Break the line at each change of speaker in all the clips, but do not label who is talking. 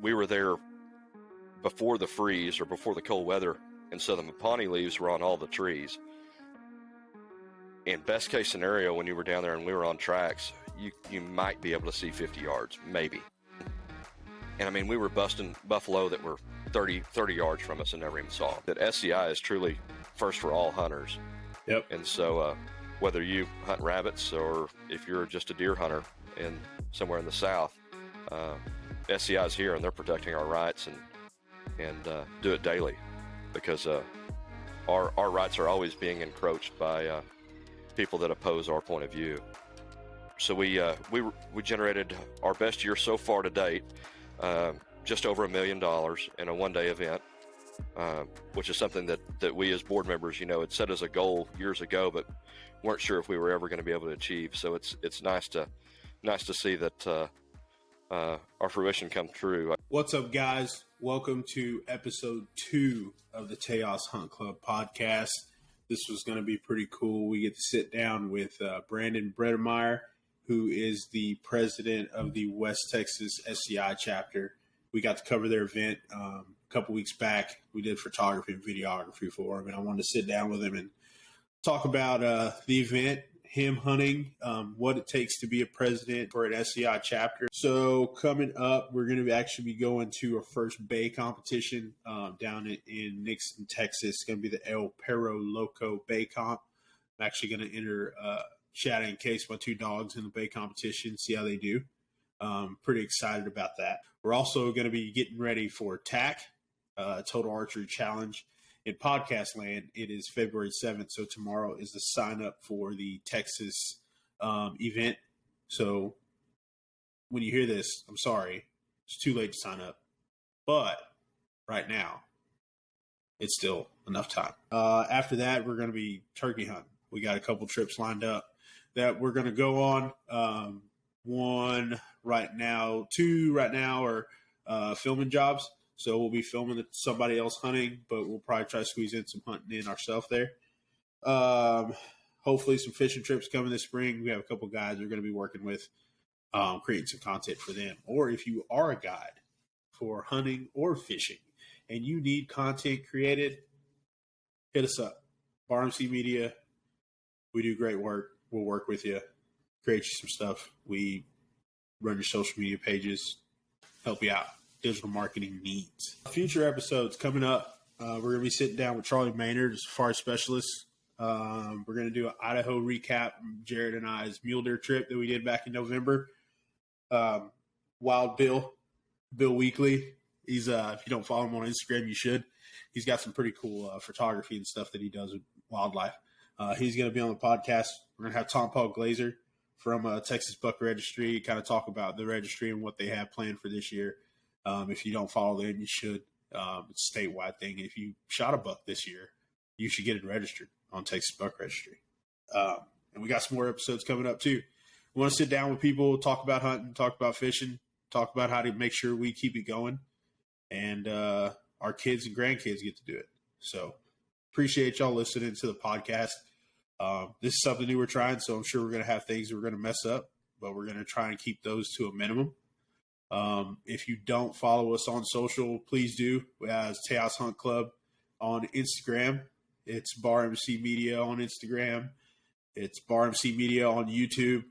we were there before the freeze or before the cold weather, and so the mapani leaves were on all the trees. In best case scenario, when you were down there and we were on tracks, you might be able to see 50 yards, maybe. And I mean, we were busting buffalo that were 30 yards from us and never even saw them. That SCI is truly first for all hunters.
Yep.
And so whether you hunt rabbits or if you're just a deer hunter in somewhere in the South, SCI is here and they're protecting our rights and do it daily, because our rights are always being encroached by people that oppose our point of view. So we generated our best year so far to date, just over $1 million in a one-day event, which is something that we as board members, had set as a goal years ago, but weren't sure if we were ever going to be able to achieve. So it's nice to see that our fruition come true.
What's up, guys? Welcome to episode 2 of the Tejas Hunt Club podcast. This was going to be pretty cool. We get to sit down with Brandon Bredemeyer, who is the president of the West Texas SCI chapter. We got to cover their event a couple weeks back. We did photography and videography for him, and I wanted to sit down with him and talk about the event, him hunting, what it takes to be a president for an SCI chapter. So coming up, we're going to actually be going to our first Bay competition down in Nixon, Texas. It's going to be the El Perro Loco Bay Comp. I'm actually going to enter Shadow and Case, my 2 dogs, in the Bay competition, see how they do. Pretty excited about that. We're also going to be getting ready for TAC, Total Archery Challenge. In podcast land, it is February 7th, so tomorrow is the sign up for the Texas event. So when you hear this, I'm sorry, it's too late to sign up. But right now, it's still enough time. After that, we're going to be turkey hunting. We got a couple trips lined up that we're going to go on. 1 right now, 2 right now are filming jobs. So we'll be filming somebody else hunting, but we'll probably try to squeeze in some hunting in ourselves there. Hopefully some fishing trips coming this spring. We have a couple guys we're going to be working with, creating some content for them. Or if you are a guide for hunting or fishing and you need content created, hit us up. RMC Media, we do great work. We'll work with you, create you some stuff. We run your social media pages, help you out. Digital marketing needs. Future episodes coming up. We're going to be sitting down with Charlie Maynard, a safari specialist. We're going to do an Idaho recap, Jared and I's mule deer trip that we did back in November. Wild Bill Weekly. He's if you don't follow him on Instagram, you should. He's got some pretty cool photography and stuff that he does with wildlife. He's going to be on the podcast. We're going to have Tom Paul Glazer from Texas Buck Registry, kind of talk about the registry and what they have planned for this year. If you don't follow them, you should. It's a statewide thing. If you shot a buck this year, you should get it registered on Texas Buck Registry. And we got some more episodes coming up too. We want to sit down with people, talk about hunting, talk about fishing, talk about how to make sure we keep it going, and our kids and grandkids get to do it. So appreciate y'all listening to the podcast. This is something new we're trying, so I'm sure we're going to have things we're going to mess up, but we're going to try and keep those to a minimum. If you don't follow us on social, please do. We have Tejas Hunt Club on Instagram. It's Bar MC Media on Instagram. It's Bar MC Media on YouTube.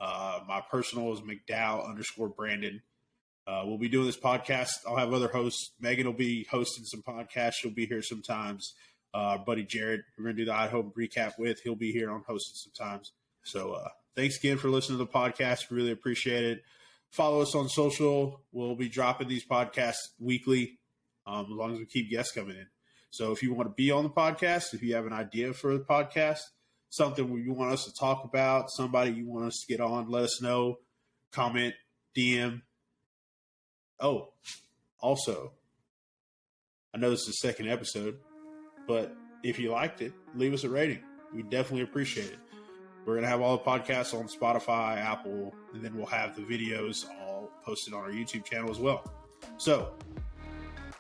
My personal is McDowell_Brandon. We'll be doing this podcast. I'll have other hosts. Megan will be hosting some podcasts. She'll be here sometimes. Buddy Jared, we're going to do the Idaho recap with. He'll be here on hosting sometimes. So thanks again for listening to the podcast. Really appreciate it. Follow us on social. We'll be dropping these podcasts weekly, as long as we keep guests coming in. So if you want to be on the podcast, if you have an idea for the podcast, something you want us to talk about, somebody you want us to get on, let us know. Comment, DM. Oh, also, I know this is the second episode, but if you liked it, leave us a rating. We definitely appreciate it. We're going to have all the podcasts on Spotify, Apple, and then we'll have the videos all posted on our YouTube channel as well. So,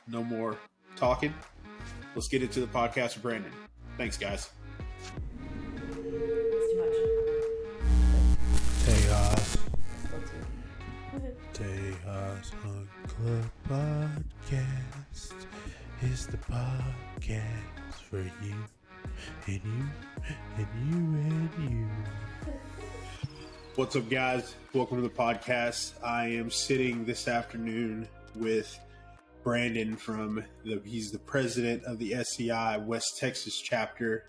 no more talking. Let's get into the podcast with Brandon. Thanks, guys. Tejas Hunt Club Podcast is the podcast for you and you and you and you. What's up, guys? Welcome to the podcast. I am sitting this afternoon with Brandon he's the president of the SCI West Texas chapter.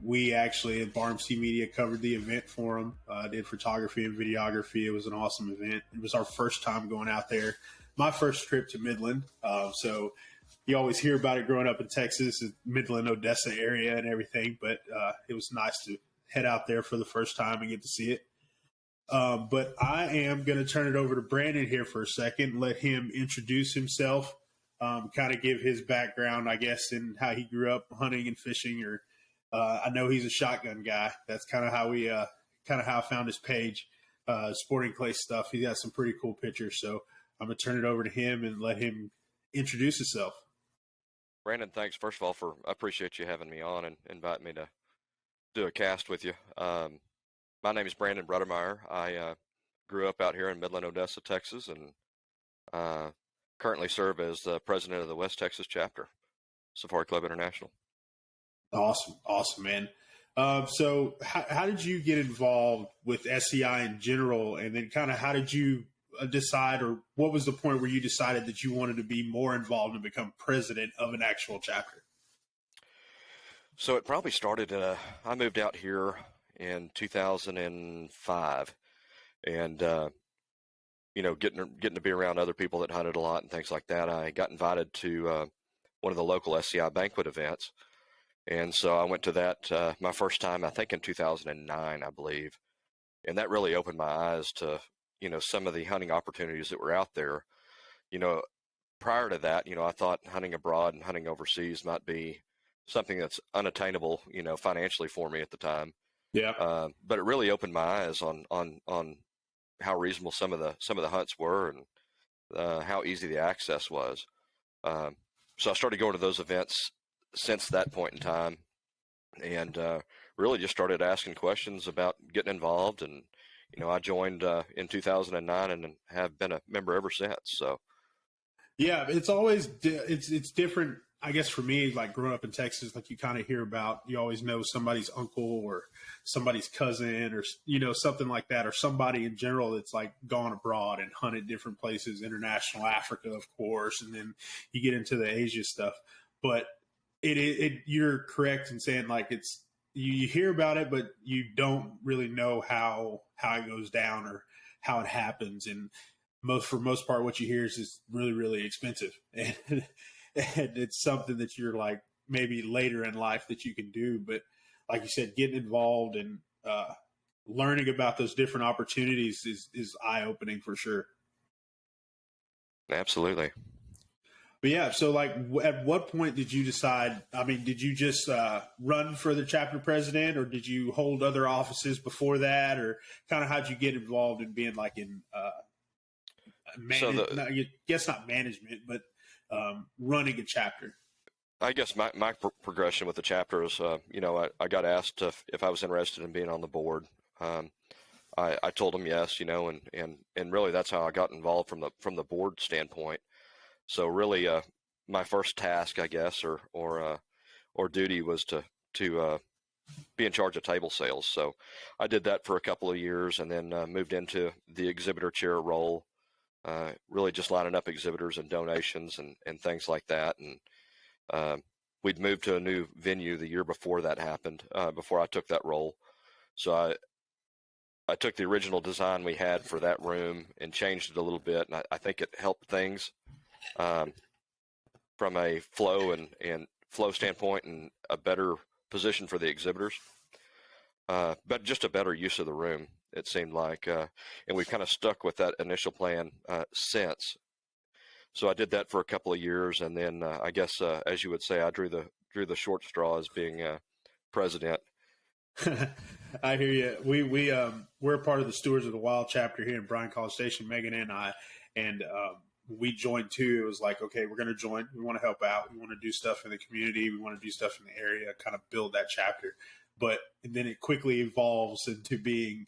We actually at BarmC Media covered the event for him, did photography and videography. It was an awesome event. It was our first time going out there. My first trip to Midland. So you always hear about it growing up in Texas, Midland, Odessa area and everything. But it was nice to head out there for the first time and get to see it. But I am going to turn it over to Brandon here for a second, let him introduce himself, kind of give his background, I guess, and how he grew up hunting and fishing. Or I know he's a shotgun guy. That's kind of how how I found his page, Sporting Clay stuff. He got some pretty cool pictures. So I'm going to turn it over to him and let him introduce himself.
Brandon, thanks first of all I appreciate you having me on and inviting me to do a cast with you. My name is Brandon Bredemeyer. I grew up out here in Midland, Odessa, Texas, and currently serve as the president of the West Texas chapter, Safari Club International.
Awesome, man. So how did you get involved with SCI in general, and then kind of how did you decide, or what was the point where you decided that you wanted to be more involved and become president of an actual chapter?
So it probably started, I moved out here in 2005, and getting to be around other people that hunted a lot and things like that, I got invited to one of the local SCI banquet events, and so I went to that my first time, I think in 2009, I believe, and that really opened my eyes to some of the hunting opportunities that were out there. Prior to that, I thought hunting abroad and hunting overseas might be something that's unattainable, financially for me at the time.
Yeah.
But it really opened my eyes on how reasonable some of the hunts were, and how easy the access was. So I started going to those events since that point in time, and really just started asking questions about getting involved. And I joined in 2009 and have been a member ever since. So
yeah, it's always it's different. I guess for me, like growing up in Texas, like you kind of hear about, you always know somebody's uncle or somebody's cousin or, something like that, or somebody in general that's like gone abroad and hunted different places, international, Africa, of course. And then you get into the Asia stuff, but you're correct in saying like you hear about it, but you don't really know how it goes down or how it happens. And for most part, what you hear is really, really expensive. And it's something that you're like maybe later in life that you can do. But like you said, getting involved and learning about those different opportunities is eye-opening for sure.
absolutely.
But yeah, so like at what point did you decide, I mean, did you just run for the chapter president, or did you hold other offices before that, or kind of how'd you get involved in being like in I guess not management, but running a chapter?
I guess my progression with the chapter is, I got asked if I was interested in being on the board. I told them yes, and really that's how I got involved from the board standpoint. So really, my first task, I guess, or duty was to be in charge of table sales. So I did that for a couple of years, and then moved into the exhibitor chair role. Really just lining up exhibitors and donations and things like that. And we'd moved to a new venue the year before that happened, before I took that role. So I took the original design we had for that room and changed it a little bit. And I think it helped things from a flow and flow standpoint, and a better position for the exhibitors. But just a better use of the room, it seemed like, and we've kind of stuck with that initial plan since. So I did that for a couple of years, and then I guess, as you would say, I drew the short straw as being president.
I hear you. We're a part of the Stewards of the Wild chapter here in Bryan College Station, Megan and I, and we joined too. It was like, okay, we're going to join. We want to help out. We want to do stuff in the community. We want to do stuff in the area, kind of build that chapter. and then it quickly evolves into being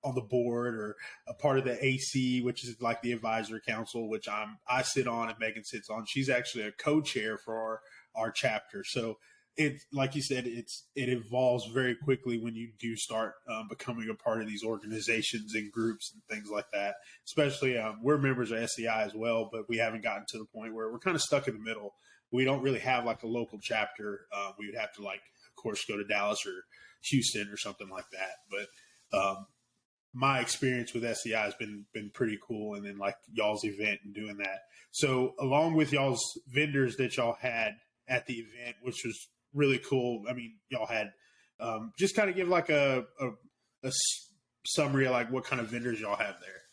on the board or a part of the AC, which is like the advisory council, which I sit on and Megan sits on. She's actually a co-chair for our chapter. So it, like you said, it evolves very quickly when you do start becoming a part of these organizations and groups and things like that. Especially we're members of SEI as well, but we haven't gotten to the point where we're kind of stuck in the middle. We don't really have like a local chapter. We would have to, like, of course, go to Dallas or Houston or something like that. But my experience with SEI has been pretty cool. And then like y'all's event and doing that. So along with y'all's vendors that y'all had at the event, which was really cool. I mean, y'all had just kind of give like a summary of like what kind of vendors y'all have there.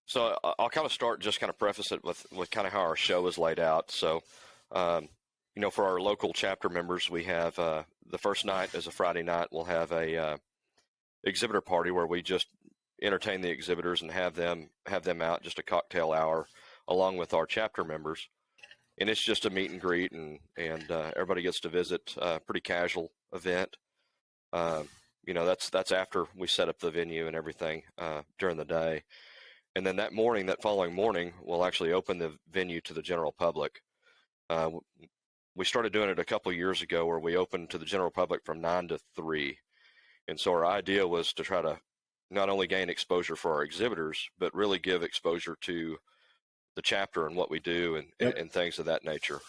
So I'll kind of start, just kind of preface it with kind of how our show is laid out. So, for our local chapter members, we have the first night is a Friday night. We'll have a exhibitor party where we just entertain the exhibitors and have them out, just a cocktail hour along with our chapter members. And it's just a meet and greet, and everybody gets to visit. Pretty casual event. That's after we set up the venue and everything during the day. And then that following morning, we'll actually open the venue to the general public. We started doing it a couple of years ago where we opened to the general public from 9 to 3. And so our idea was to try to not only gain exposure for our exhibitors, but really give exposure to the chapter and what we do and things of that nature.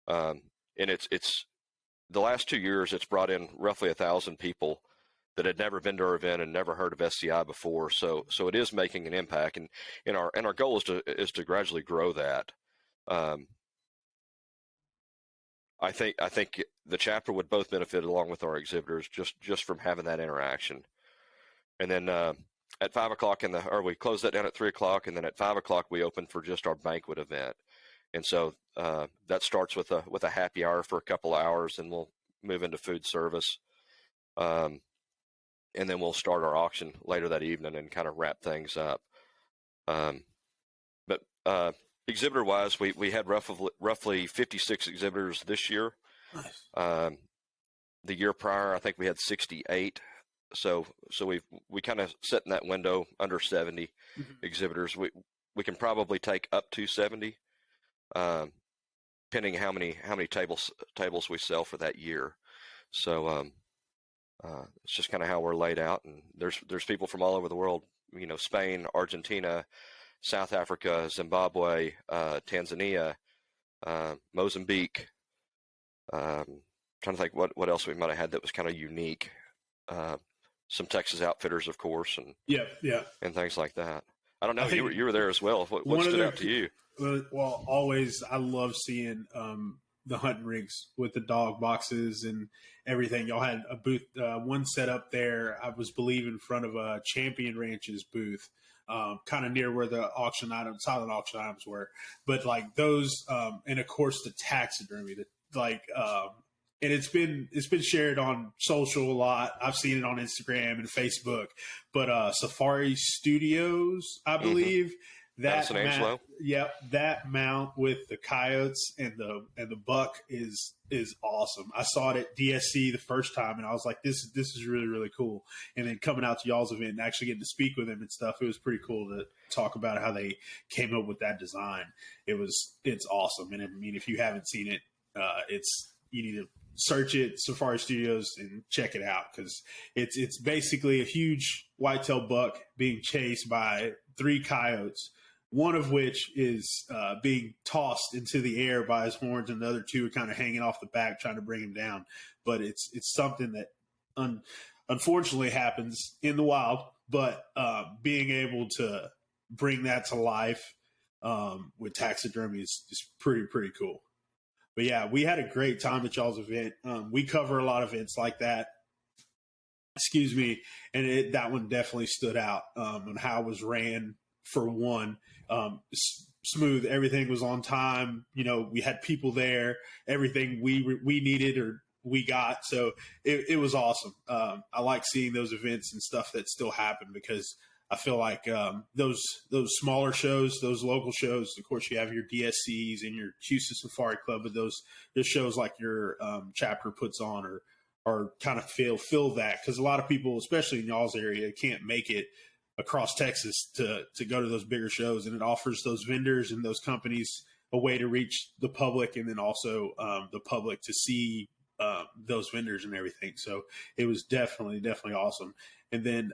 And it's the last 2 years, it's brought in roughly 1,000 people that had never been to our event and never heard of SCI before. So it is making an impact, and our goal is to gradually grow that. I think the chapter would both benefit along with our exhibitors just from having that interaction. And then at 5 o'clock we close that down at 3 o'clock, and then at 5 o'clock we open for just our banquet event. And so that starts with a happy hour for a couple of hours, and we'll move into food service. And then we'll start our auction later that evening and kind of wrap things up. But exhibitor-wise, we had roughly 56 exhibitors this year. Nice. The year prior, I think we had 68. So we kind of sit in that window under 70 exhibitors. We can probably take up to 70, depending how many tables we sell for that year. So it's just kind of how we're laid out, and there's people from all over the world. Spain, Argentina, South Africa, Zimbabwe, Tanzania, Mozambique. Trying to think what else we might have had that was kind of unique. Some Texas outfitters, of course, and and things like that. I don't know. You were there as well. What stood out to you?
Well, always I love seeing the hunting rigs with the dog boxes and everything. Y'all had a booth, one set up there, I believe in front of a Champion Ranch's booth, kind of near where the silent auction items were. But like those, and of course the taxidermy, and it's been shared on social a lot. I've seen it on Instagram and Facebook. But Safari Studios, I believe. That mount, that mount with the coyotes and the buck is awesome. I saw it at DSC the first time, and I was like, this is really, really cool. And then coming out to y'all's event and actually getting to speak with them and stuff, it was pretty cool to talk about how they came up with that design. It's awesome. And I mean, if you haven't seen it, you need to search it, Safari Studios, and check it out, because it's basically a huge whitetail buck being chased by 3 coyotes, one of which is being tossed into the air by his horns, and the other 2 are kind of hanging off the back trying to bring him down. But it's something that unfortunately happens in the wild, but being able to bring that to life with taxidermy is pretty cool. But yeah, we had a great time at y'all's event. We cover a lot of events like that. Excuse me. And that one definitely stood out on how it was ran, for one. Smooth. Everything was on time. We had people there. Everything we needed or we got. So it was awesome. I like seeing those events and stuff that still happen, because I feel like those smaller shows, those local shows, of course, you have your DSCs and your Houston Safari Club, but those shows like your chapter puts on or kind of fill that, because a lot of people, especially in y'all's area, can't make it across Texas to go to those bigger shows, and it offers those vendors and those companies a way to reach the public, and then also the public to see those vendors and everything. So it was definitely awesome. And then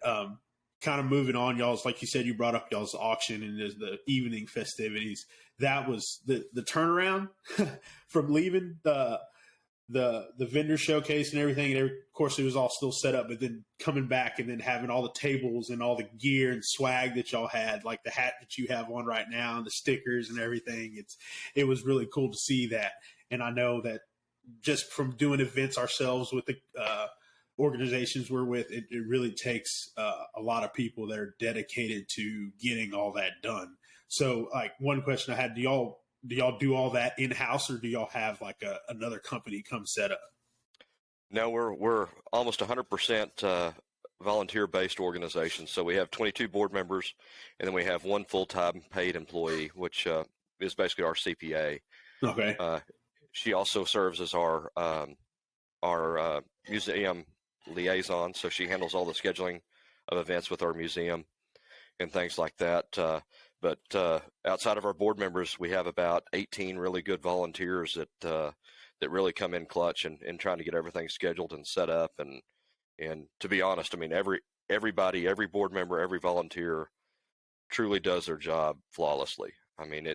kind of moving on, y'all's, like you said, you brought up y'all's auction and the evening festivities. That was the turnaround from leaving the vendor showcase and everything. And of course, it was all still set up, but then coming back and then having all the tables and all the gear and swag that y'all had, like the hat that you have on right now and the stickers and everything. It was really cool to see that. And I know that just from doing events ourselves with the organizations we're with, it really takes a lot of people that are dedicated to getting all that done. So, like, one question I had: do y'all do all that in house, or do y'all have like another company come set up?
No, we're almost 100% volunteer based organization. So we have 22 board members, and then we have one full time paid employee, which is basically our CPA.
Okay.
She also serves as our museum liaison, so she handles all the scheduling of events with our museum and things like that. But outside of our board members, we have about 18 really good volunteers that really come in clutch and trying to get everything scheduled and set up. And to be honest, I mean, everybody, every board member, every volunteer truly does their job flawlessly. I mean,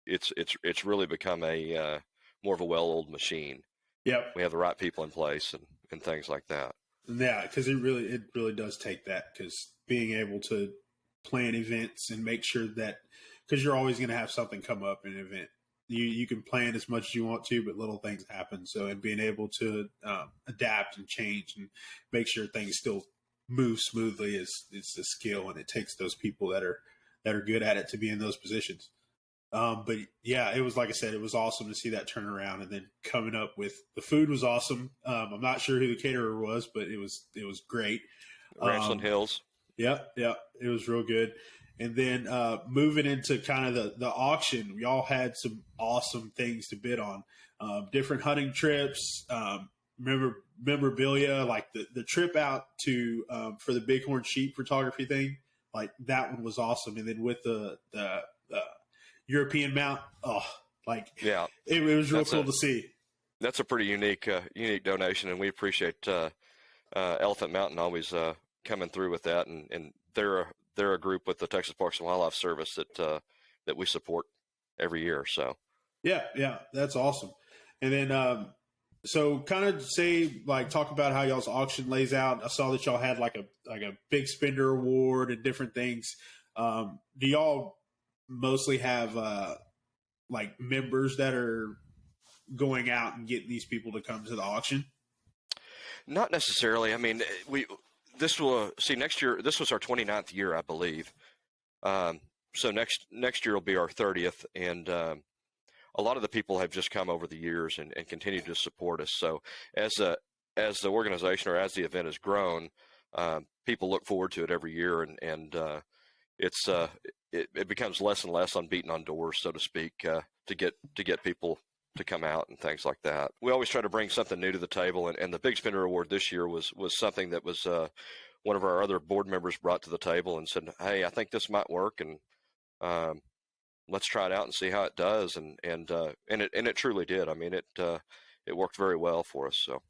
it's really become a more of a well-oiled machine.
Yep.
We have the right people in place and things like that.
Yeah, because it really does take that, because being able to plan events and make sure that, because you're always going to have something come up in an event. You can plan as much as you want to, but little things happen. So, and being able to adapt and change and make sure things still move smoothly is a skill, and it takes those people that are good at it to be in those positions. But yeah, it was, like I said, it was awesome to see that turnaround, and then coming up with the food was awesome. I'm not sure who the caterer was, but it was great.
Ranchland Hills.
Yep, it was real good. And then moving into kind of the auction, we all had some awesome things to bid on. Different hunting trips, memorabilia, like the trip out to for the bighorn sheep photography thing. Like, that one was awesome. And then with the European mount,
yeah,
it was real cool to see.
That's a pretty unique donation, and we appreciate Elephant Mountain always coming through with that, and they're a group with the Texas Parks and Wildlife Service that we support every year. So
yeah, that's awesome. And then so kind of talk about how y'all's auction lays out. I saw that y'all had like a big spender award and different things. Do y'all mostly have like members that are going out and getting these people to come to the auction?
Not necessarily. I mean, next year, this was our 29th year, I believe. So next year will be our 30th, and a lot of the people have just come over the years and continue to support us. So as the organization, or as the event has grown, people look forward to it every year, and it becomes less and less on beating on doors, so to speak, to get people to come out and things like that. We always try to bring something new to the table, and the Big Spender Award this year was something that was one of our other board members brought to the table and said, "Hey, I think this might work, and let's try it out and see how it does." And it truly did. I mean, it worked very well for us. So.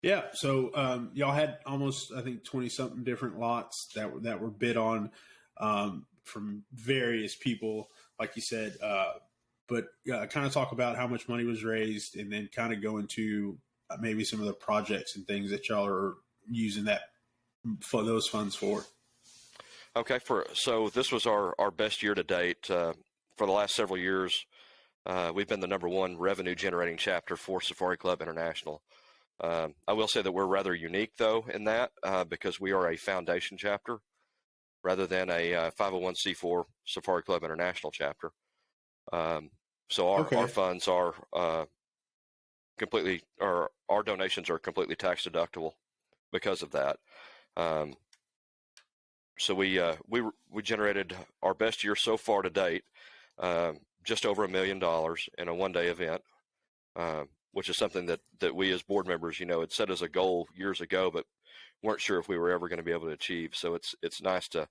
Yeah, so y'all had almost, I think, 20-something different lots that were bid on from various people, like you said. But kind of talk about how much money was raised, and then kind of go into maybe some of the projects and things that y'all are using those funds for.
Okay, so this was our best year to date. For the last several years, we've been the #1 revenue generating chapter for Safari Club International. I will say that we're rather unique, though, in that because we are a foundation chapter rather than a 501c4 Safari Club International chapter. So our funds are our donations are completely tax deductible because of that. So we generated our best year so far to date, just over $1 million in a one-day event. which is something that we as board members, had set as a goal years ago, but weren't sure if we were ever going to be able to achieve. So it's nice to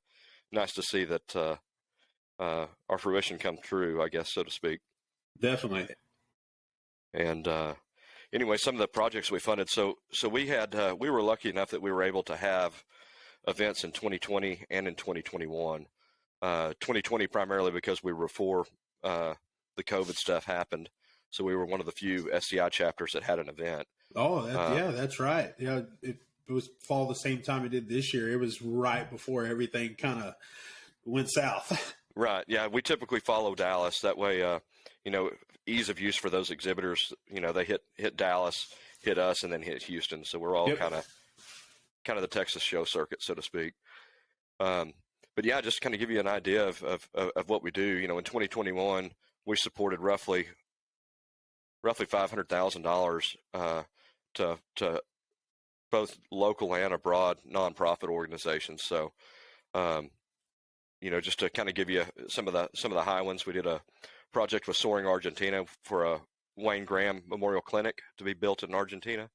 see that our fruition come true, I guess, so to speak.
Definitely.
And anyway, some of the projects we funded. So we were lucky enough that we were able to have events in 2020 and in 2021. 2020 primarily because we were before the COVID stuff happened. So we were one of the few SCI chapters that had an event.
Oh, yeah, that's right. Yeah, it was fall the same time it did this year. It was right before everything kind of went south.
Right. Yeah, we typically follow Dallas. That way, ease of use for those exhibitors. They hit Dallas, hit us, and then hit Houston. So we're all kind of the Texas show circuit, so to speak. But yeah, just kind of give you an idea of what we do. In 2021, we supported roughly $500,000 to both local and abroad nonprofit organizations. So, just to kind of give you some of the high ones, we did a project with Soaring Argentina for a Wayne Graham Memorial Clinic to be built in Argentina.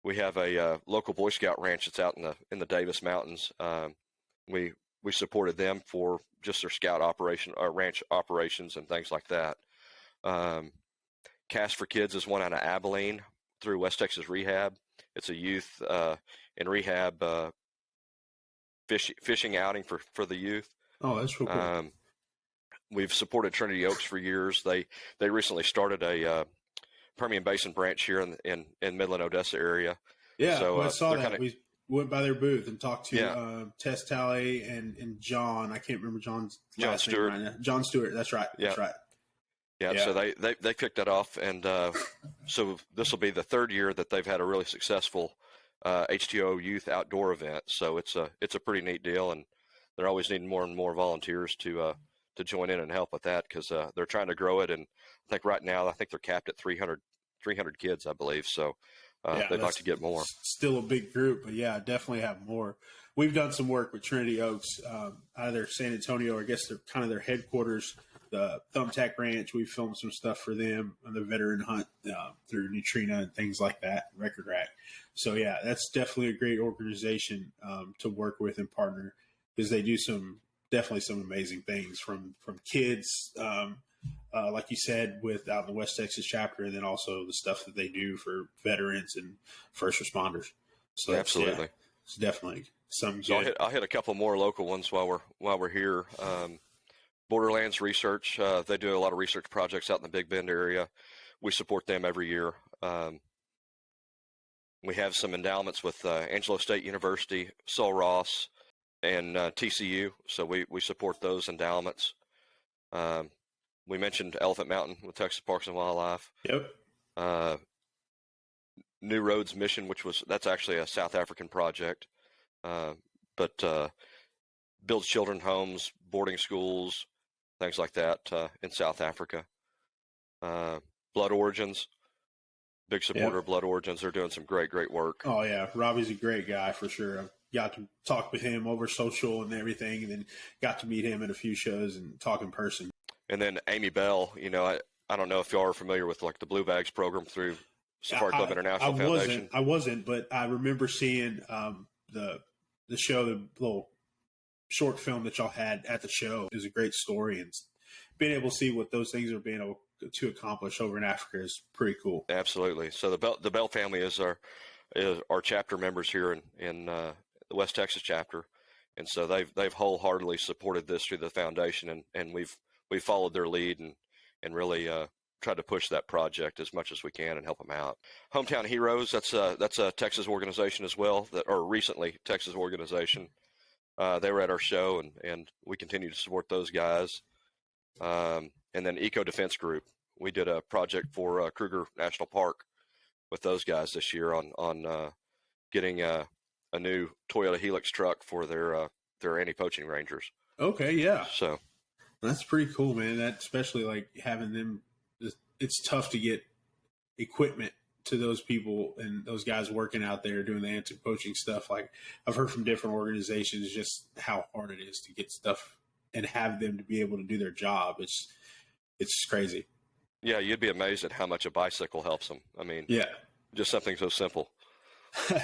We have a local Boy Scout ranch that's out in the Davis Mountains. We supported them for just their scout operation, or ranch operations, and things like that. Cast for Kids is one out of Abilene through West Texas Rehab. It's a youth and rehab fishing outing for the youth.
Oh, that's real cool.
We've supported Trinity Oaks for years. They recently started a Permian Basin branch here in Midland, Odessa area.
Yeah,
so,
I saw that. We went by their booth and talked to Tess Talley and John. I can't remember John's last name right now. John Stewart. That's right.
Yeah.
That's right.
Yeah, so they kicked that off, and so this will be the third year that they've had a really successful HTO youth outdoor event. So it's a pretty neat deal, and they're always needing more and more volunteers to join in and help with that, because they're trying to grow it. And I think right now they're capped at 300 kids, I believe. So they'd like to get more.
Still a big group, but yeah, definitely have more. We've done some work with Trinity Oaks out of their San Antonio, or I guess they're kind of their headquarters, the Thumbtack Ranch. We filmed some stuff for them on the veteran hunt through Neutrina and things like that, Record Rack. So yeah, that's definitely a great organization to work with and partner, because they do definitely some amazing things from kids, like you said, with out in the West Texas chapter, and then also the stuff that they do for veterans and first responders. So
absolutely,
it's definitely something
so
good.
I'll hit a couple more local ones while we're here. Borderlands Research, they do a lot of research projects out in the Big Bend area. We support them every year. We have some endowments with Angelo State University, Sul Ross, and TCU. So we support those endowments. We mentioned Elephant Mountain with Texas Parks and Wildlife.
Yep.
New Roads Mission, that's actually a South African project, but builds children's homes, boarding schools, things like that in South Africa. Blood Origins, big supporter of Blood Origins. They're doing some great work.
Oh yeah, Robbie's a great guy for sure. I got to talk with him over social and everything, and then got to meet him at a few shows and talk in person.
And then Amy Bell, I don't know if y'all are familiar with like the Blue Bags program through Safari Club International Foundation.
I wasn't, but I remember seeing the show, the little short film that y'all had at the show. It was a great story, and being able to see what those things are being able to accomplish over in Africa is pretty cool.
Absolutely. So the Bell family is our chapter members here in the West Texas chapter, and so they've wholeheartedly supported this through the foundation, and we've followed their lead and really tried to push that project as much as we can and help them out. Hometown Heroes, that's a Texas organization as well, or recently Texas organization. They were at our show, and we continue to support those guys. And then Eco Defense Group, we did a project for Kruger National Park with those guys this year on getting a new Toyota Helix truck for their anti-poaching rangers.
Okay, yeah.
So
that's pretty cool, man. That, especially like having them, it's tough to get equipment to those people and those guys working out there doing the anti-poaching stuff. Like I've heard from different organizations just how hard it is to get stuff and have them to be able to do their job. It's crazy.
Yeah, you'd be amazed at how much a bicycle helps them. I mean,
Yeah.
just something so simple.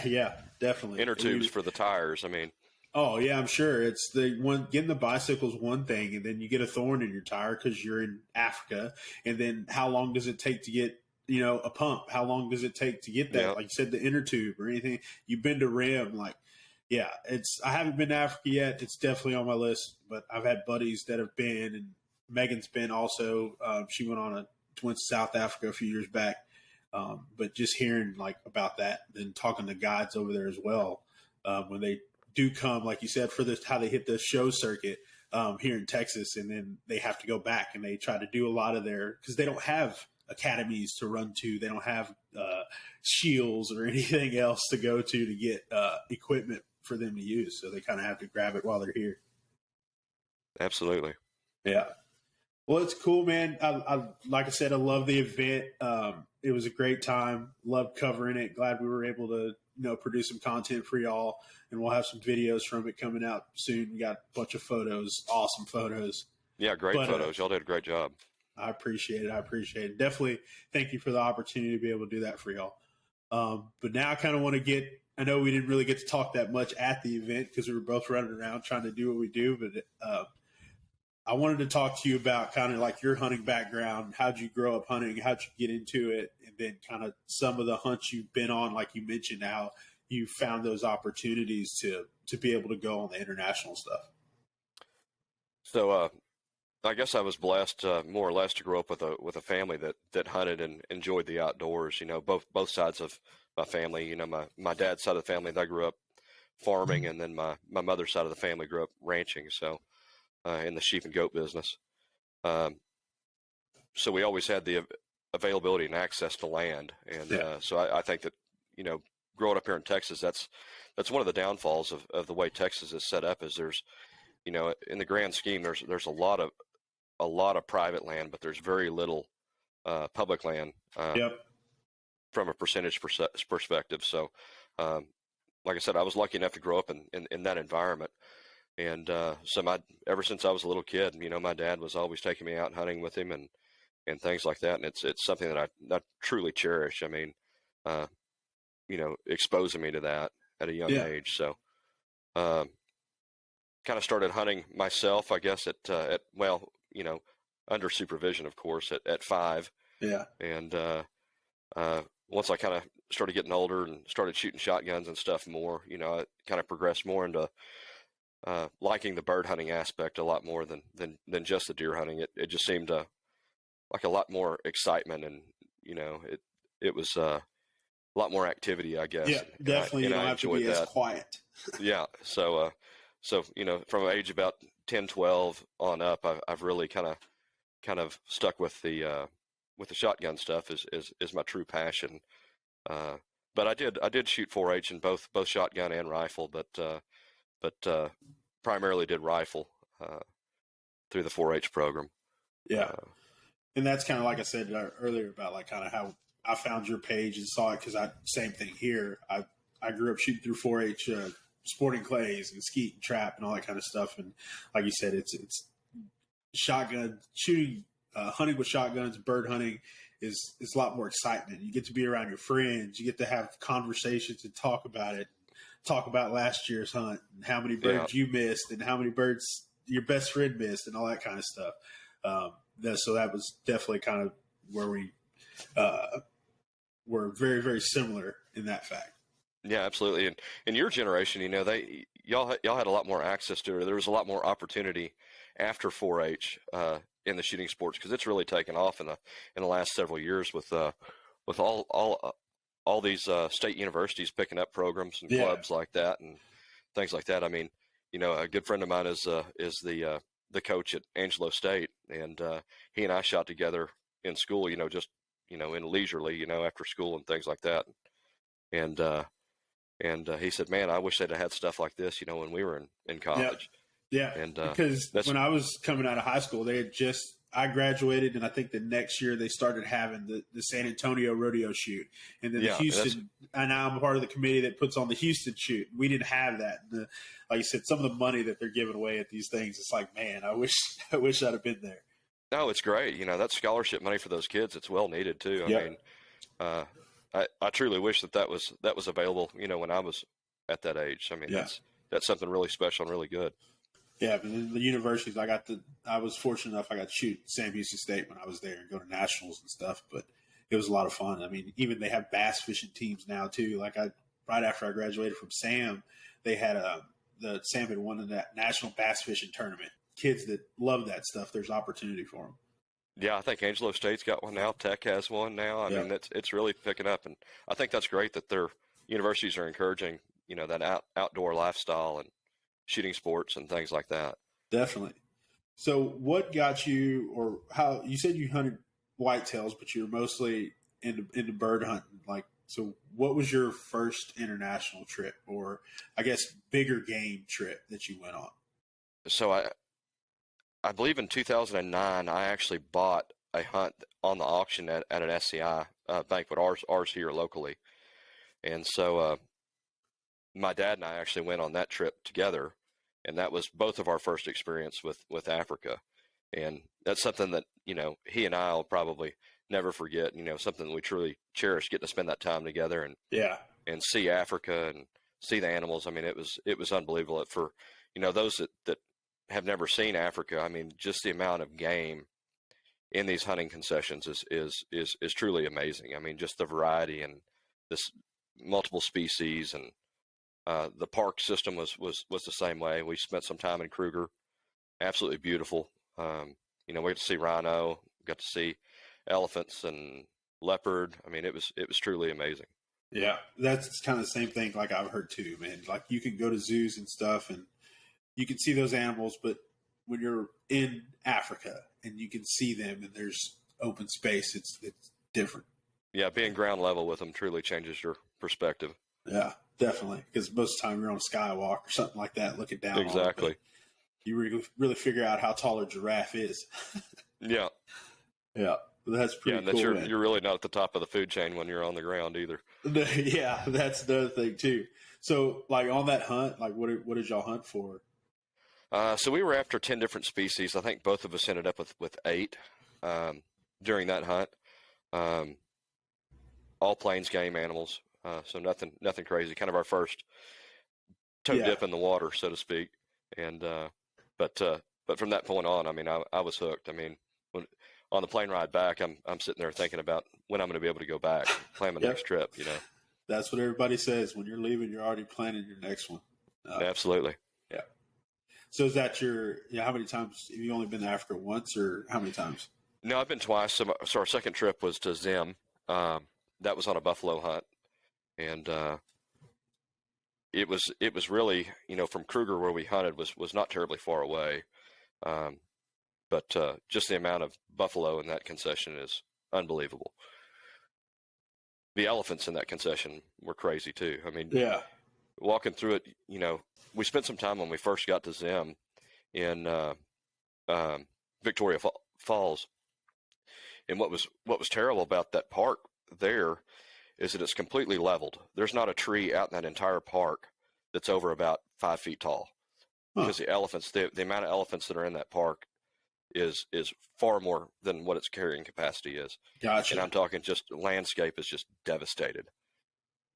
Yeah, definitely.
Inner tubes for the tires. I mean,
Oh yeah, I'm sure it's the one getting the bicycle is one thing, and then you get a thorn in your tire because you're in Africa, and then how long does it take to get a pump? How long does it take to get that?
yeah,
Like you said, the inner tube or anything. You've been to rim, like yeah. I haven't been to Africa yet. It's definitely on my list, but I've had buddies that have been, and Megan's been also. She went to South Africa a few years back, but just hearing like about that, then talking to guides over there as well when they do come, like you said, for this, how they hit the show circuit here in Texas, and then they have to go back and they try to do a lot of because they don't have academies to run to. They don't have shields or anything else to go to get equipment for them to use. So they kind of have to grab it while they're here.
absolutely.
Yeah. Well, it's cool, man. Like I said, I love the event. It was a great time. Loved covering it. Glad we were able to, produce some content for y'all, and we'll have some videos from it coming out soon. We got a bunch of photos, awesome photos.
Yeah, great photos. Y'all did a great job.
I appreciate it. Definitely thank you for the opportunity to be able to do that for y'all. But now I kind of want to I know we didn't really get to talk that much at the event because we were both running around trying to do what we do, but I wanted to talk to you about kind of like your hunting background. How'd you grow up hunting? How'd you get into it? And then kind of some of the hunts you've been on, like you mentioned, how you found those opportunities to be able to go on the international stuff.
So, I guess I was blessed more or less to grow up with a family that hunted and enjoyed the outdoors. Both sides of my family. My dad's side of the family, they grew up farming, and then my mother's side of the family grew up ranching. So, in the sheep and goat business. So we always had the availability and access to land. And so I think that, growing up here in Texas, that's one of the downfalls of the way Texas is set up is there's, in the grand scheme, there's a lot of private land, but there's very little public land from a percentage perspective. So, like I said, I was lucky enough to grow up in that environment. And so ever since I was a little kid, my dad was always taking me out hunting with him and things like that. And it's something that I truly cherish. I mean, exposing me to that at a young age. So kind of started hunting myself, I guess, under supervision, of course, at 5.
Yeah.
And once I kind of started getting older and started shooting shotguns and stuff more, I kind of progressed more into liking the bird hunting aspect a lot more than just the deer hunting. It just seemed like a lot more excitement, and it was a lot more activity, I guess.
Yeah, definitely. You don't have to be as quiet.
Yeah. So from age about 10, 12 on up, I've really kind of stuck with the shotgun stuff is my true passion. But I did shoot 4-H in both shotgun and rifle, but primarily did rifle through the 4-H program.
Yeah. And that's kind of like I said earlier about like kind of how I found your page and saw it because same thing here. I grew up shooting through 4-H sporting clays and skeet and trap and all that kind of stuff. And like you said, it's shotgun shooting, hunting with shotguns, bird hunting is a lot more excitement. You get to be around your friends. You get to have conversations and talk about it. Talk about last year's hunt and how many birds you missed and how many birds your best friend missed and all that kind of stuff. So that was definitely kind of where we were very, very similar in that fact.
Yeah, absolutely. And in your generation, y'all had a lot more access to it. There was a lot more opportunity after 4-H in the shooting sports because it's really taken off in the last several years with all these state universities picking up programs and clubs like that and things like that. I mean, a good friend of mine is the coach at Angelo State, and he and I shot together in school. Just in leisurely, after school and things like that. And he said, "Man, I wish they'd have had stuff like this, when we were in college."
Yeah, and because when I was coming out of high school, I graduated, and I think the next year they started having the San Antonio rodeo shoot, and then the Houston. And now I'm a part of the committee that puts on the Houston shoot. We didn't have that. Like you said, some of the money that they're giving away at these things, it's like, man, I wish I'd have been there.
No, it's great. That's scholarship money for those kids. It's well needed too. I
Yep.
mean, uh, I truly wish that was available. When I was at that age. I mean,
Yeah.
that's something really special and really good.
Yeah, but the universities, I was fortunate enough I got to shoot Sam Houston State when I was there and go to nationals and stuff. But it was a lot of fun. I mean, even they have bass fishing teams now too. Right after I graduated from Sam, they had the Sam had won that national bass fishing tournament. Kids that love that stuff, there's opportunity for them.
Yeah, I think Angelo State's got one now. Tech has one now. I
Yeah.
mean, it's really picking up, and I think that's great that their universities are encouraging that outdoor lifestyle and shooting sports and things like that.
Definitely. So, what got you, or how you said you hunted whitetails, but you were mostly into bird hunting? So what was your first international trip, or I guess bigger game trip that you went on?
So I believe in 2009 I actually bought a hunt on the auction at an SCI banquet, ours here locally, and so my dad and I actually went on that trip together, and that was both of our first experience with Africa, and that's something that he and I will probably never forget. Something that we truly cherish, getting to spend that time together and see Africa and see the animals. I mean, it was unbelievable for those that have never seen Africa. I mean, just the amount of game in these hunting concessions is truly amazing. I mean, just the variety and this multiple species, and the park system was the same way. We spent some time in Kruger, absolutely beautiful. We got to see rhino, got to see elephants and leopard. I mean, it was truly amazing.
Yeah, that's kind of the same thing. Like I've heard too, man. Like you can go to zoos and stuff, and you can see those animals, but when you're in Africa and you can see them and there's open space, it's different.
Yeah, being ground level with them truly changes your perspective.
Yeah, definitely. Because most of the time you're on a skywalk or something like that, looking down.
Exactly.
On it, you really figure out how tall a giraffe is.
Yeah.
Yeah. That's pretty
and
cool.
You're really not at the top of the food chain when you're on the ground either.
Yeah, that's the other thing too. So, like on that hunt, like what did y'all hunt for?
So we were after 10 different species. I think both of us ended up with 8 during that hunt. All plains game animals, so nothing crazy. Kind of our first toe dip in the water, so to speak. And but from that point on, I mean, I was hooked. I mean, on the plane ride back, I'm sitting there thinking about when I'm going to be able to go back, plan my next trip.
That's what everybody says. When you're leaving, you're already planning your next one.
Absolutely.
Yeah. So is that how many times have you only been to Africa once, or how many times?
No, I've been twice. So our second trip was to Zim. That was on a buffalo hunt, and it was really from Kruger where we hunted was not terribly far away. But just the amount of buffalo in that concession is unbelievable. The elephants in that concession were crazy too. I mean, walking through it, we spent some time when we first got to Zim in Victoria Falls, and what was terrible about that park there is that it's completely leveled. There's not a tree out in that entire park that's over about 5 feet tall, because the elephants, the amount of elephants that are in that park is far more than what its carrying capacity is.
Gotcha.
And I'm talking just landscape is just devastated.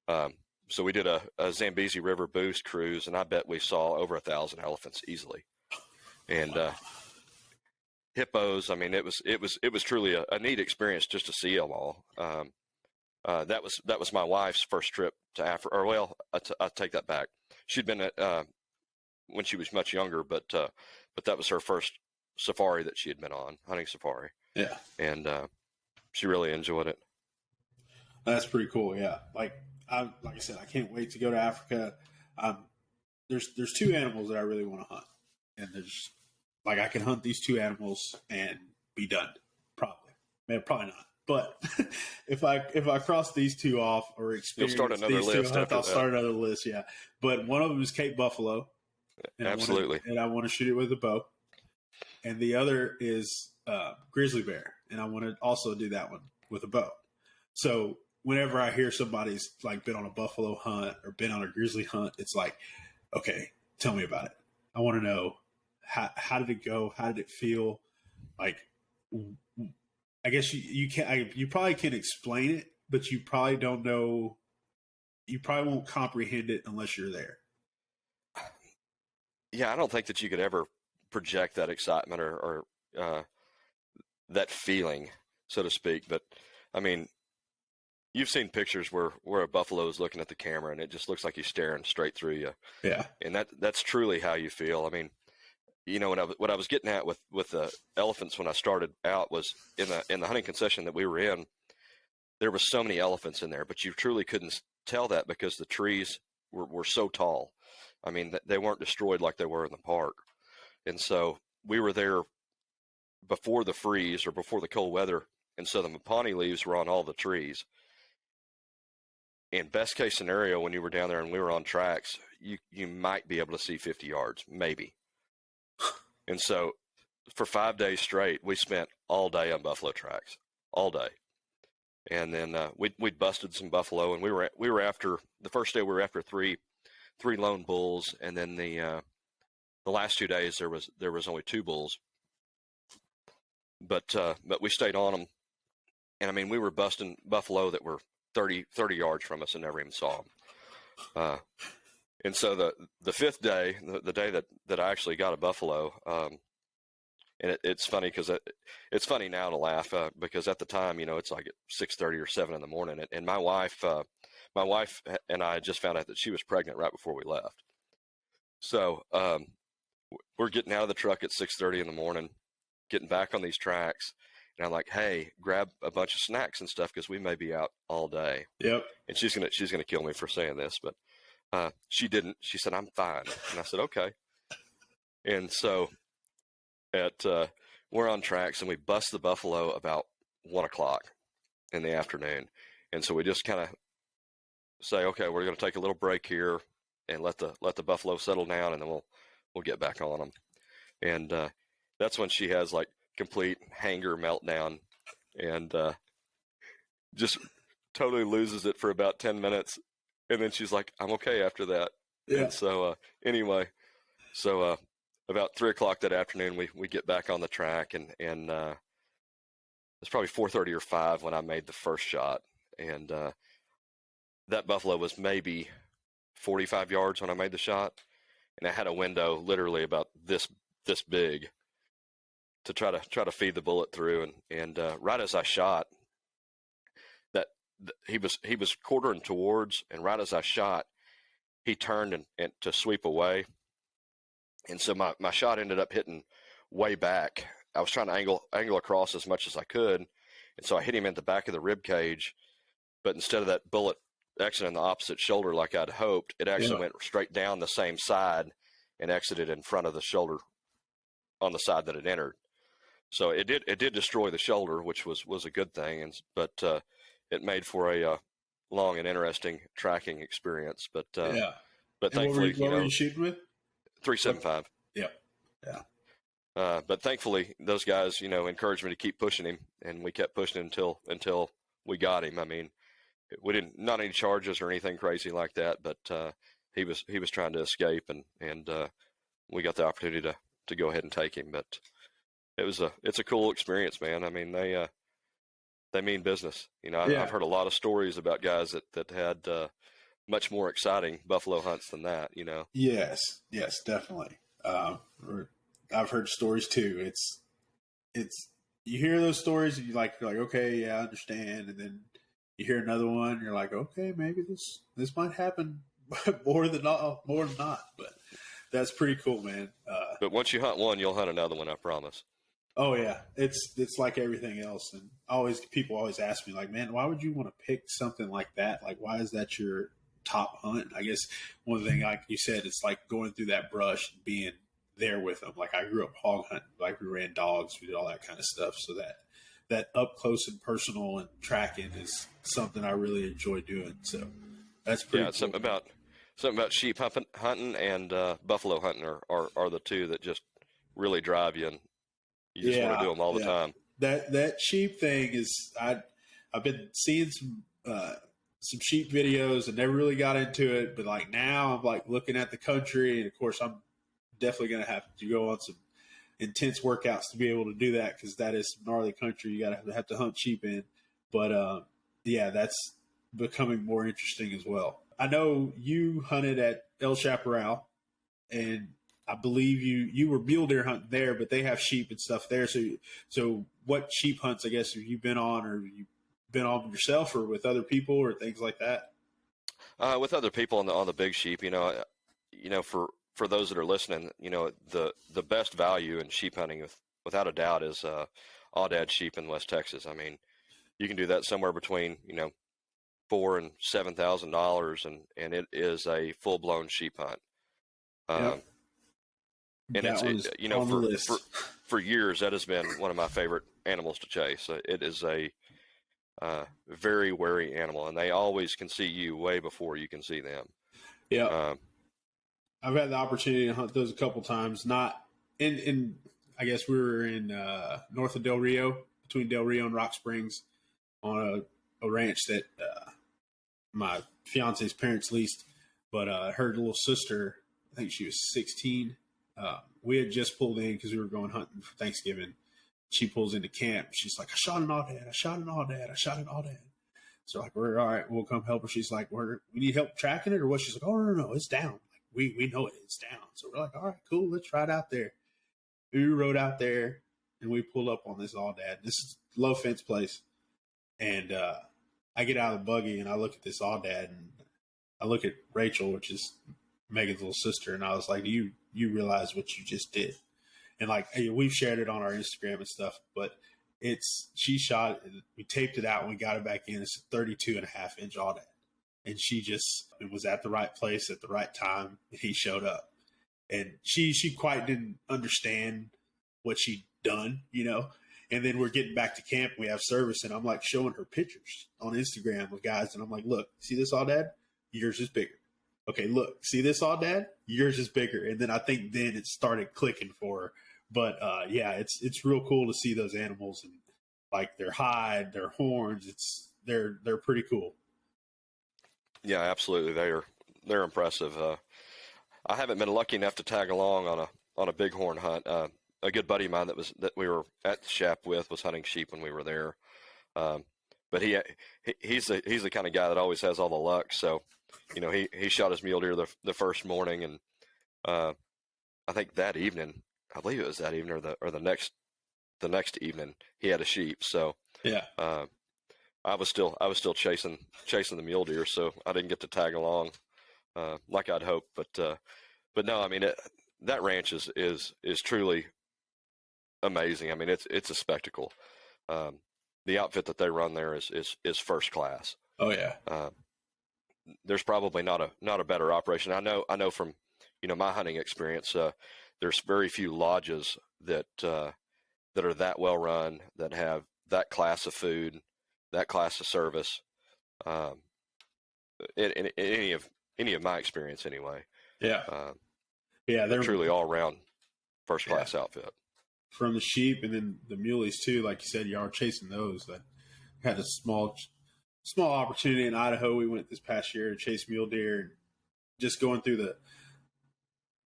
So we did a Zambezi River boost cruise, and I bet we saw over 1,000 elephants easily. And hippos. I mean, it was truly a neat experience just to see them all. That was my wife's first trip to Africa. Or well, I take that back. She'd been when she was much younger, but that was her first safari that she had been on, hunting safari.
Yeah.
And she really enjoyed it.
That's pretty cool. Yeah. Like I said, I can't wait to go to Africa. There's 2 animals that I really want to hunt, and there's I can hunt these 2 animals and be done. Probably, probably not. But if I cross these 2 off or experience
You'll start another
these
list
2 hunts, I'll start another list. Yeah. But one of them is Cape Buffalo. And
Absolutely.
I want to shoot it with a bow. And the other is grizzly bear, and I want to also do that one with a bow. So whenever I hear somebody's been on a buffalo hunt or been on a grizzly hunt, it's like, okay, tell me about it. I want to know how did it go? How did it feel? I guess you can you probably can explain it, but you probably don't know. You probably won't comprehend it unless you're there.
Yeah, I don't think that you could ever project that excitement or that feeling, so to speak. But I mean, you've seen pictures where a buffalo is looking at the camera and it just looks like he's staring straight through you.
Yeah,
And that's truly how you feel. I mean, you know, what I was getting at with the elephants when I started out was in the hunting concession that we were in, there was so many elephants in there, but you truly couldn't tell that because the trees were so tall. I mean, they weren't destroyed like they were in the park. And so we were there before the freeze or before the cold weather. And so the mapani leaves were on all the trees. And best case scenario, when you were down there and we were on tracks, you might be able to see 50 yards, maybe. And so for 5 days straight, we spent all day on buffalo tracks, all day. And then we busted some buffalo, and we were after the first day we were after three lone bulls, and then the last 2 days there was only 2 bulls. But we stayed on them, and I mean we were busting buffalo that were 30 yards from us and never even saw them. And so the 5th day, the day that I actually got a buffalo, and it's funny because it's funny now to laugh because at the time, you know, it's like at 6:30 or 7 in the morning, and my wife and I just found out that she was pregnant right before we left. So we're getting out of the truck at 6:30 in the morning, getting back on these tracks, and I'm like, "Hey, grab a bunch of snacks and stuff because we may be out all day."
Yep.
And she's gonna kill me for saying this, but she didn't. She said, "I'm fine," and I said, "Okay." And so we're on tracks, and we bust the buffalo about 1:00 in the afternoon, and so we just kind of say, "Okay, we're going to take a little break here and let the buffalo settle down, and then we'll get back on them." And that's when she has like complete hanger meltdown, and just totally loses it for about 10 minutes, and then she's like, "I'm okay after that."
Yeah.
And so anyway, so about 3:00 that afternoon, we get back on the track, and it's probably 4:30 or 5 when I made the first shot, and that buffalo was maybe 45 yards when I made the shot, and I had a window literally about this big to try to feed the bullet through, and right as I shot, that he was quartering towards, and right as I shot, he turned and to sweep away. And so my shot ended up hitting way back. I was trying to angle across as much as I could, and so I hit him in the back of the rib cage. But instead of that bullet exiting the opposite shoulder like I'd hoped, it actually went straight down the same side and exited in front of the shoulder on the side that it entered. So it did destroy the shoulder, which was a good thing, but it made for a long and interesting tracking experience. But
And
thankfully,
what were you shooting with?
375.
Yeah.
But thankfully, those guys, you know, encouraged me to keep pushing him, and we kept pushing him until we got him. I mean, we didn't, not any charges or anything crazy like that, but he was trying to escape, and we got the opportunity to go ahead and take him. But it's a cool experience, man. I mean, they mean business. You know, I've heard a lot of stories about guys that had much more exciting buffalo hunts than that. You know.
Yes, definitely. I've heard stories too. It's you hear those stories and you're like, okay, yeah, I understand, and then you hear another one, and you're like, okay, maybe this might happen more than not. But that's pretty cool, man.
But once you hunt one, you'll hunt another one. I promise.
Oh yeah, it's like everything else, and people always ask me like, man, why would you want to pick something like that? Like, why is that your top hunt? I guess one thing, like you said, it's like going through that brush and being there with them. Like I grew up hog hunting, like we ran dogs, we did all that kind of stuff. So that up close and personal and tracking is something I really enjoy doing. So that's pretty cool.
Something about sheep hunting and buffalo hunting are the two that just really drive you, and you just want to do them all the time.
That sheep thing is, I've been seeing some sheep videos and never really got into it, but like now I'm like looking at the country, and of course I'm definitely going to have to go on intense workouts to be able to do that, because that is gnarly country. You got to have to hunt sheep in. But yeah, that's becoming more interesting as well. I know you hunted at El Chaparral, and I believe you were mule deer hunting there, but they have sheep and stuff there. So what sheep hunts, I guess, have you been on, or you been on yourself, or with other people, or things like that?
With other people on the big sheep, for those that are listening, the best value in sheep hunting, without a doubt, is aoudad sheep in West Texas. I mean, you can do that somewhere between $4,000 and $7,000, and it is a full blown sheep hunt.
Yep.
And
that
it's
on the list.
For years that has been one of my favorite animals to chase. It is a very wary animal, and they always can see you way before you can see them.
Yeah. I've had the opportunity to hunt those a couple times. Not in I guess we were in north of Del Rio, between Del Rio and Rock Springs, on a ranch that my fiance's parents leased. But her little sister, I think she was 16. We had just pulled in because we were going hunting for Thanksgiving. She pulls into camp. She's like, I shot an aoudad. I shot an aoudad. I shot an aoudad. So like, we're all right. We'll come help her. She's like, we need help tracking it or what? She's like, oh, no, it's down. Like, we know it. It's down. So we're like, all right, cool. Let's ride out there. We rode out there and we pulled up on this aoudad. This is low fence place. And I get out of the buggy and I look at this aoudad, and I look at Rachel, which is Megan's little sister. And I was like, you realize what you just did? And like, we've shared it on our Instagram and stuff, but she shot it, we taped it out and we got it back in. It's a 32.5-inch aoudad. And she just was at the right place at the right time. And he showed up, and she quite didn't understand what she'd done, And then we're getting back to camp. We have service, and I'm like showing her pictures on Instagram with guys. And I'm like, look, see this aoudad? Yours is bigger. Okay, look, see this aoudad? Yours is bigger. And then I think then it started clicking for her. But yeah, it's real cool to see those animals, and like their hide, their horns. They're pretty cool.
Yeah, absolutely. They're impressive. I haven't been lucky enough to tag along on a bighorn hunt. A good buddy of mine that we were at the Shap with was hunting sheep when we were there. But he's the kind of guy that always has all the luck. So, he shot his mule deer the first morning, and I think that evening, I believe it was that evening or the next evening, he had a sheep. So
yeah,
I was still chasing the mule deer, so I didn't get to tag along like I'd hoped. But no, I mean that ranch is truly amazing. I mean it's a spectacle. The outfit that they run there is first class.
Oh yeah.
There's probably not a better operation. I know from my hunting experience. There's very few lodges that are that well run, that have that class of food, that class of service. In any of my experience, anyway.
Yeah. Yeah,
they're truly all around first class outfit.
From the sheep and then the muleys too, like you said, you are chasing those. I had a small opportunity in Idaho. We went this past year to chase mule deer, and just going through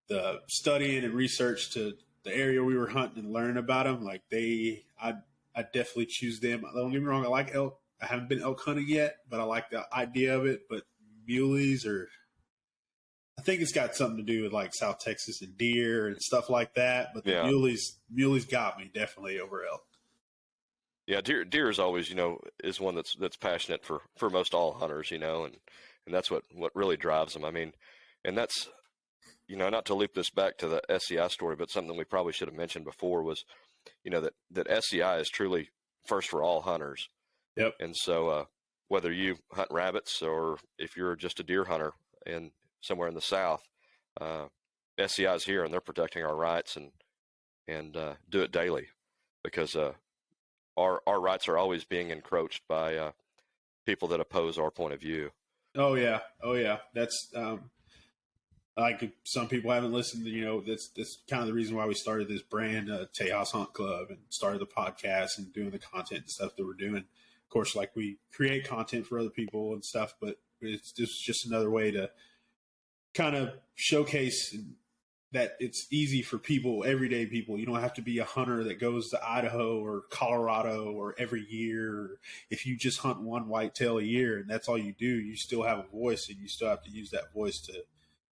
the studying and research to the area we were hunting and learning about them. Like I definitely choose them. Don't get me wrong, I like elk. I haven't been elk hunting yet, but I like the idea of it. But muleys I think it's got something to do with like South Texas and deer and stuff like that. But the muleys got me definitely over elk.
Yeah, deer is always, is one that's passionate for most all hunters, and that's what really drives them. I mean, and that's, not to loop this back to the SCI story, but something we probably should have mentioned before was, that SCI is truly first for all hunters.
Yep.
And so whether you hunt rabbits or if you're just a deer hunter and somewhere in the South, SCI is here, and they're protecting our rights and do it daily, because our rights are always being encroached by people that oppose our point of view.
Oh yeah. That's like some people haven't listened to, that's kind of the reason why we started this brand, Tejas Hunt Club, and started the podcast and doing the content and stuff that we're doing. Of course, like we create content for other people and stuff, but it's just another way to kind of showcase that it's easy for people, everyday people. You don't have to be a hunter that goes to Idaho or Colorado or every year. If you just hunt one whitetail a year and that's all you do, you still have a voice, and you still have to use that voice to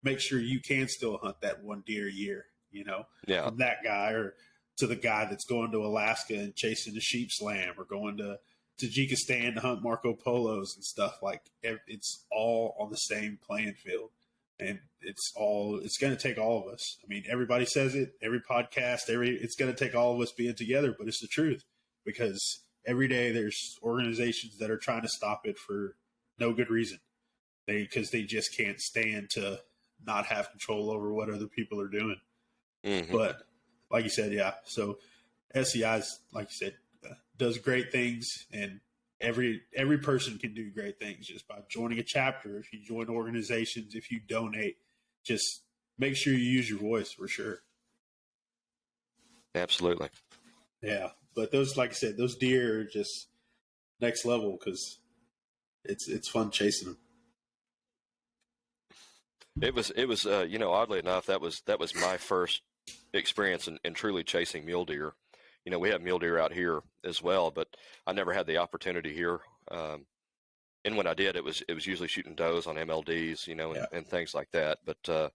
make sure you can still hunt that one deer a year,
Yeah.
from that guy or to the guy that's going to Alaska and chasing the sheep slam, or going to Tajikistan to hunt Marco Polos and stuff. Like, it's all on the same playing field. And it's going to take all of us. I mean, everybody says it, every podcast, it's going to take all of us being together, but it's the truth, because every day there's organizations that are trying to stop it for no good reason. Because they just can't stand to not have control over what other people are doing.
Mm-hmm.
But like you said, yeah. So SCI's, like you said, does great things, and every person can do great things just by joining a chapter. If you join organizations, if you donate, just make sure you use your voice, for sure.
Absolutely.
Yeah. But those, like I said, those deer are just next level, because it's fun chasing them.
It was oddly enough, that was my first experience in truly chasing mule deer. We have mule deer out here as well, but I never had the opportunity here. And when I did, it was usually shooting does on MLDs, and things like that. But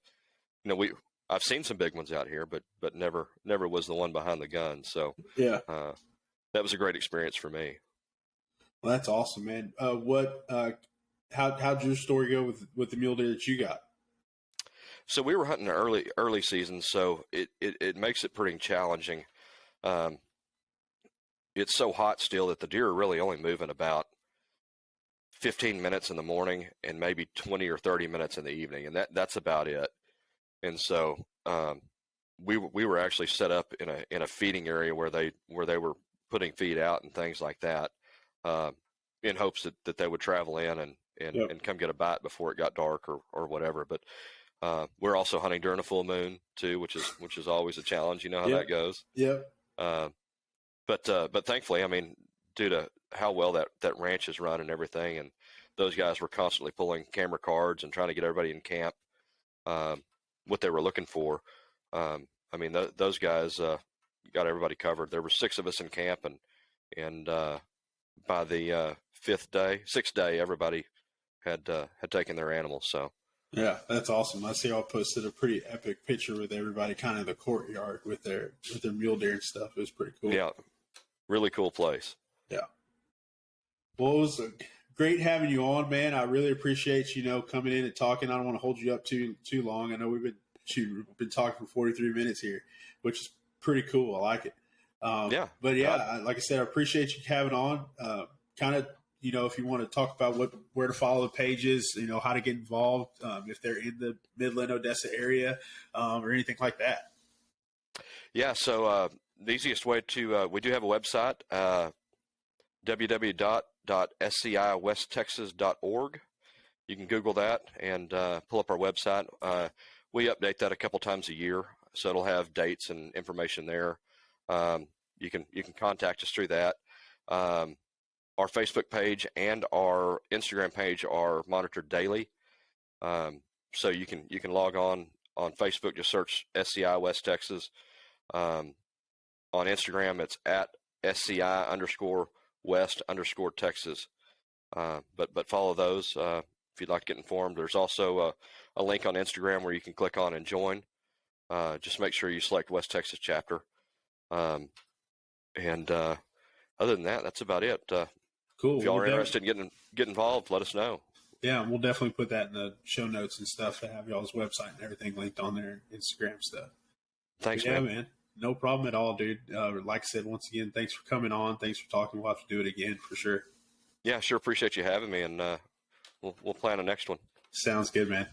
I've seen some big ones out here, but never was the one behind the gun. So
yeah,
that was a great experience for me.
Well, that's awesome, man. How'd your story go with the mule deer that you got?
So we were hunting early season, so it makes it pretty challenging. It's so hot still that the deer are really only moving about 15 minutes in the morning and maybe 20 or 30 minutes in the evening, and that's about it. And so we were actually set up in a feeding area where they were putting feed out and things like that, in hopes that they would travel in and come get a bite before it got dark or whatever. But we're also hunting during a full moon too, which is always a challenge. You know how that goes.
Yep.
But thankfully, I mean, due to how well that ranch is run and everything, and those guys were constantly pulling camera cards and trying to get everybody in camp what they were looking for. I mean, those guys got everybody covered. There were 6 of us in camp, and by the sixth day, everybody had taken their animals. So.
Yeah, that's awesome. I see y'all posted a pretty epic picture with everybody kind of in the courtyard with their mule deer and stuff. It was pretty cool.
Yeah, really cool place.
Yeah. Well, it was great having you on, man. I really appreciate coming in and talking. I don't want to hold you up too long. I know we've been talking for 43 minutes here, which is pretty cool. I like it.
Yeah.
But yeah, like I said, I appreciate you having on. Kind of. If you want to talk about where to follow the pages, how to get involved, if they're in the Midland, Odessa area, or anything like that.
Yeah. So the easiest way we do have a website, www.sciwesttexas.org. You can Google that and pull up our website. We update that a couple times a year, so it'll have dates and information there. You can contact us through that. Our Facebook page and our Instagram page are monitored daily, so you can log on Facebook. Just search SCI West Texas. On Instagram, it's at SCI_West_Texas. But follow those if you'd like to get informed. There's also a link on Instagram where you can click on and join. Just make sure you select West Texas chapter. And other than that, that's about it.
Cool.
If y'all are interested in getting involved, let us know.
Yeah, we'll definitely put that in the show notes and stuff to have y'all's website and everything linked on there, Instagram stuff.
Thanks,
man. No problem at all, dude. Like I said, once again, thanks for coming on. Thanks for talking. We'll have to do it again for sure.
Yeah, sure. Appreciate you having me, and we'll plan a next one.
Sounds good, man.